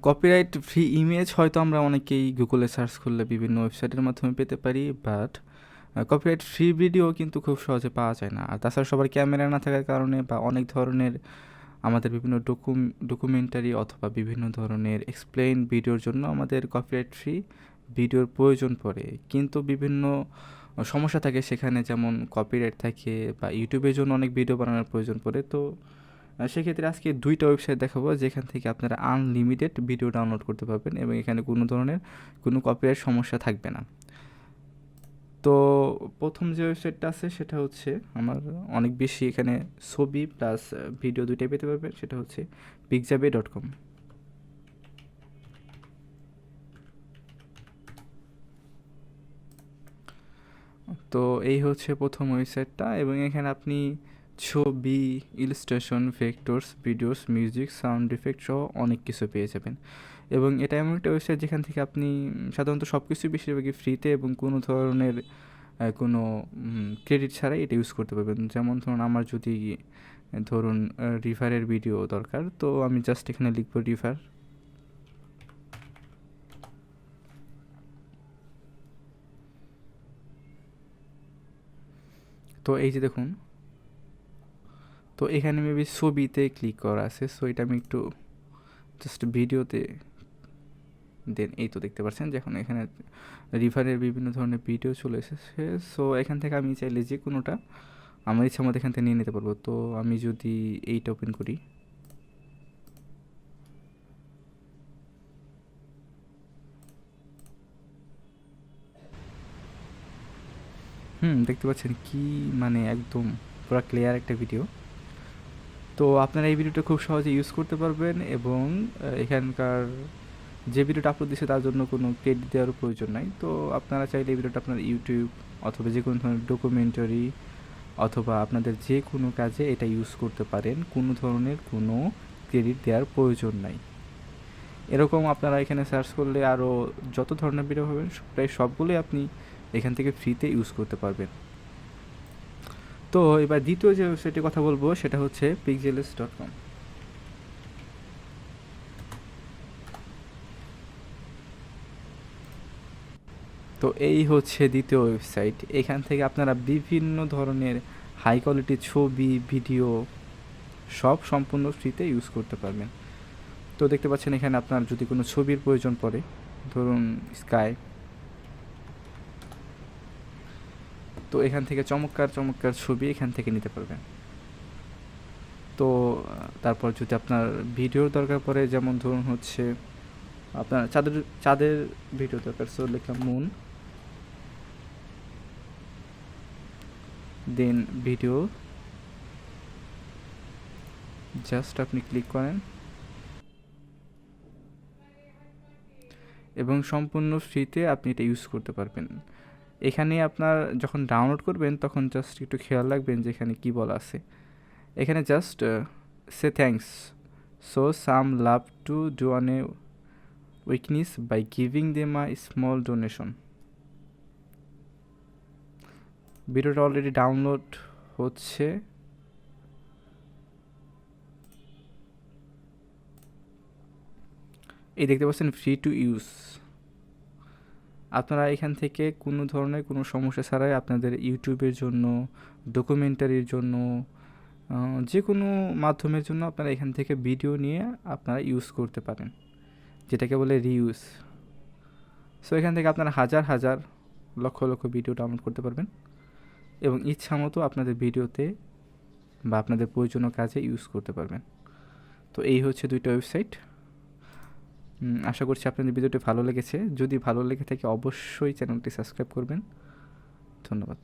Copyright free image হয়তো আমরা অনেকেই গুগলে সার্চ করলে বিভিন্ন ওয়েবসাইটের মাধ্যমে পেতে পারি, বাট কপিরাইট ফ্রি ভিডিও কিন্তু খুব সহজে পাওয়া যায় না। আর তাছাড়া সবার ক্যামেরা না থাকার কারণে বা অনেক ধরনের আমাদের বিভিন্ন ডকুমেন্টারি অথবা বিভিন্ন ধরনের এক্সপ্লেইন ভিডিওর জন্য আমাদের কপিরাইট ফ্রি ভিডিওর প্রয়োজন পড়ে। কিন্তু বিভিন্ন সমস্যা থাকে সেখানে, যেমন কপিরাইট থাকে বা ইউটিউবের জন্য অনেক ভিডিও বানানোর প্রয়োজন পড়ে। তো সেক্ষেত্রে আজকে দুইটা ওয়েবসাইট দেখাবো যেখান থেকে আপনারা আনলিমিটেড ভিডিও ডাউনলোড করতে পারবেন এবং এখানে কোনো ধরনের কোনো কপিরাইট সমস্যা থাকবে না। তো প্রথম যে ওয়েবসাইটটা আছে সেটা হচ্ছে আমার অনেক বেশি এখানে ছবি প্লাস ভিডিও দুইটাই পেতে পারবেন, সেটা হচ্ছে pixabay.com। তো এই হচ্ছে প্রথম ওয়েবসাইটটা এবং এখানে আপনি ছবি, illustration, vectors, videos, music, sound effect সহ অনেক কিছু পেয়ে যাবেন। এবং এটা এমন একটা ওয়েবসাইট যেখান থেকে আপনি সাধারণত সব কিছুই বেশিরভাগই ফ্রিতে এবং কোনো ধরনের কোনো ক্রেডিট ছাড়াই এটা ইউজ করতে পারবেন। যেমন ধরুন আমার যদি ধরুন রিভারের ভিডিও দরকার, তো আমি জাস্ট এখানে লিখব রিভার। তো এই যে দেখুন, তো এখানে মেবি ছবিতে ক্লিক করা আছে, সো এটা আমি একটু জাস্ট ভিডিওতে দেন এই তো দেখতে পাচ্ছেন যে এখন এখানে রিভারের বিভিন্ন ধরনের ভিডিও চলে এসেছে। সো এখান থেকে আমি চাইলে যে কোনোটা আমার ইচ্ছা মতো এখান থেকে নিয়ে নিতে পারবো। তো আমি যদি এইটা ওপেন করি, দেখতে পাচ্ছেন কি মানে একদম পুরো ক্লিয়ার একটা ভিডিও। তো আপনারা এই ভিডিওটা খুব সহজে ইউজ করতে পারবেন এবং এখানকার যে ভিডিওটা আপলোড দিচ্ছে তার জন্য কোনো ক্রেডিট দেওয়ার প্রয়োজন নাই। তো আপনারা চাইলে এই ভিডিওটা আপনার ইউটিউব অথবা যে কোনো ধরনের ডকুমেন্টারি অথবা আপনাদের যে কোনো কাজে এটা ইউজ করতে পারেন, কোনো ধরনের কোনো ক্রেডিট দেওয়ার প্রয়োজন নাই। এরকম আপনারা এখানে সার্চ করলে আরও যত ধরনের ভিডিও পাবেন প্রায় সবগুলোই আপনি এখান থেকে ফ্রিতে ইউজ করতে পারবেন। তো এবার দ্বিতীয় যে ওয়েবসাইটের কথা বলবো সেটা হচ্ছে pixels.com। তো এই হচ্ছে দ্বিতীয় ওয়েবসাইট। এখান থেকে আপনারা বিভিন্ন ধরনের হাই কোয়ালিটির ছবি, ভিডিও সব সম্পূর্ণ ফ্রিতে ইউজ করতে পারবেন। তো দেখতে পাচ্ছেন এখানে আপনার যদি কোনো ছবির প্রয়োজন পড়ে, ধরুন স্কাই, তো এখান থেকে চমৎকার চমৎকার ছবি এখান থেকে নিতে পারবেন। তো তারপর যদি আপনার ভিডিওর দরকার পড়ে, যেমন ধরুন হচ্ছে আপনার চাঁদের ভিডিও দরকার, সো লিখলাম মুন, দেন ভিডিও, জাস্ট আপনি ক্লিক করেন এবং সম্পূর্ণ ফ্রিতে আপনি এটা ইউজ করতে পারবেন। এখানে আপনার যখন ডাউনলোড করবেন তখন জাস্ট একটু খেয়াল রাখবেন যে এখানে কী বলা আছে। এখানে just say thanks, so some love to do on a weakness by giving them a small donation. ভিডিওটা অলরেডি ডাউনলোড হচ্ছে। এই দেখতে পাচ্ছেন ফ্রি টু ইউজ। আপনারা এখান থেকে কোনো ধরনের কোনো সমস্যা ছাড়াই আপনাদের ইউটিউবের জন্য, ডকুমেন্টারির জন্য, যে কোনো মাধ্যমের জন্য আপনারা এখান থেকে ভিডিও নিয়ে আপনারা ইউজ করতে পারেন, যেটাকে বলে রিউজ। সো এখান থেকে আপনারা হাজার হাজার লক্ষ লক্ষ ভিডিও ডাউনলোড করতে পারবেন এবং ইচ্ছা মতো আপনাদের ভিডিওতে বা আপনাদের প্রয়োজনীয় কাজে ইউজ করতে পারবেন। তো এই হচ্ছে দুইটা ওয়েবসাইট। আশা করছি আপনাদের ভিডিওটি ভালো লেগেছে। যদি ভালো লেগে থাকে অবশ্যই চ্যানেলটি সাবস্ক্রাইব করবেন। ধন্যবাদ।